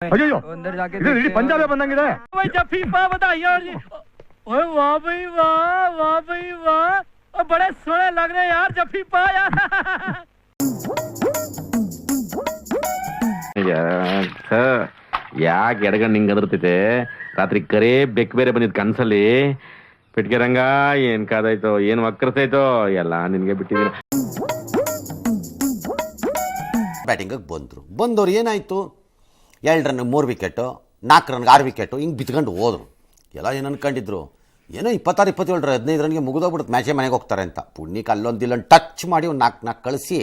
ಅಯ್ಯೋ ಇದು ಇಡೀ ಪಂಜಾಬೇ ಬಂದಂಗಿದೆ. जफी पा बताइए जी। ओए वाह भाई वाह भाई वाह, बड़े सोने लग रहे यार जफी पा यार। ಯಾಕೆ ಎಡಗಣ್ಣು ಹಿಂಗೆ ಅದರ್ತೈತೆ? ರಾತ್ರಿ ಕರೇ ಬೆಕ್ ಬೇರೆ ಬಂದಿದ್ ಕನ್ಸಲ್ಲಿ. ಪೆಟ್ಗೆ ರಂಗ ಏನ್ ಕಾದಾಯ್ತೋ, ಏನ್ ವಕ್ರತೈತೋ ಎಲ್ಲ ನಿನ್ಗೆ ಬಿಟ್ಟಿದ್ದೀನಿ. ಬ್ಯಾಟಿಂಗಿಗೆ ಬಂದವ್ರು ಏನಾಯಿತು, 2 ರನ್ಗೆ 3 ವಿಕೆಟು, 4 ರನ್ಗೆ 6 ವಿಕೆಟು, ಹಿಂಗೆ ಬಿತ್ಕೊಂಡು ಹೋದರು. ಎಲ್ಲ ಏನು ಅನ್ಕೊಂಡಿದ್ರು, ಏನೋ 26, 27, 15 ರನ್ಗೆ ಮುಗಿದೋಗ್ಬಿಡುತ್ತೆ, ಮ್ಯಾಚೇ ಮನೆಗೆ ಹೋಗ್ತಾರೆ ಅಂತ. ಪುಣ್ಯಕ್ಕೆ ಅಲ್ಲೊಂದಿಲ್ಲೊಂದು ಟಚ್ ಮಾಡಿ ಒಂದು 4 ಕಳಿಸಿ,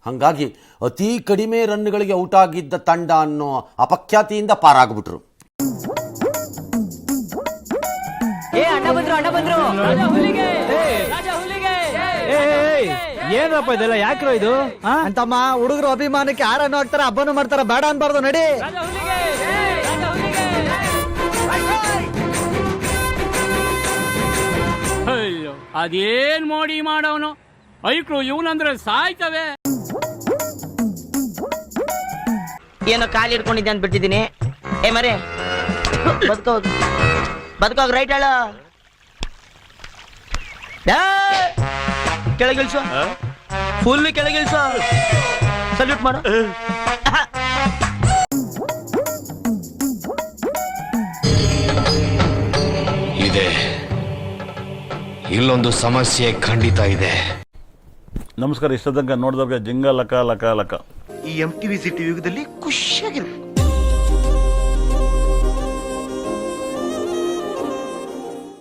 ಹಾಗಾಗಿ ಅತಿ ಕಡಿಮೆ ರನ್ಗಳಿಗೆ ಔಟ್ ಆಗಿದ್ದ ತಂಡ ಅನ್ನೋ ಅಪಖ್ಯಾತಿಯಿಂದ ಪಾರಾಗ್ಬಿಟ್ರು. ಏನಪ್ಪ ಇದೆಲ್ಲ, ಯಾಕ್ರೋ ಇದು ಅಂತಮ್ಮ? ಹುಡುಗರು ಅಭಿಮಾನಕ್ಕೆ ಯಾರನ್ನು ಹಾಕ್ತಾರ, ಹಬ್ಬನು ಮಾಡ್ತಾರ, ಬೇಡ ಅನ್ಬಾರ್ದು. ನಡಿ ಅಯ್ಯೋ ಅದೇನ್ ಮೋಡಿ ಮಾಡವನು, ಐಕ್ರು ಇವನಂದ್ರೆ ಸಾಯ್ತವೆ. ಏನೋ ಕಾಲಿ ಇಟ್ಕೊಂಡಿದ್ದೆ ಅಂತ ಬಿಟ್ಟಿದ್ದೀನಿ. ಏ ಮರೆ ಬದುಕೋಗ್ ರೈಟ್ ಹೇಳ, ಕೆಳಗಿಳಿಸು, ಫುಲ್ ಕೆಳಗಿಳಿಸು, ಸಲ್ಯೂಟ್ ಮಾಡು. ಇದೆ ಇಲ್ಲೊಂದು ಸಮಸ್ಯೆ ಖಂಡಿತ ಇದೆ. ನಮಸ್ಕಾರ. ಇಷ್ಟದಂಗ ನೋಡಿದವ್ರಿಗೆ ಜಿಂಗ ಲಕ ಲಕ ಲಕ. ಈ MTV ಸಿಟಿ ಯುಗದಲ್ಲಿ ಖುಷಿಯಾಗಿರು.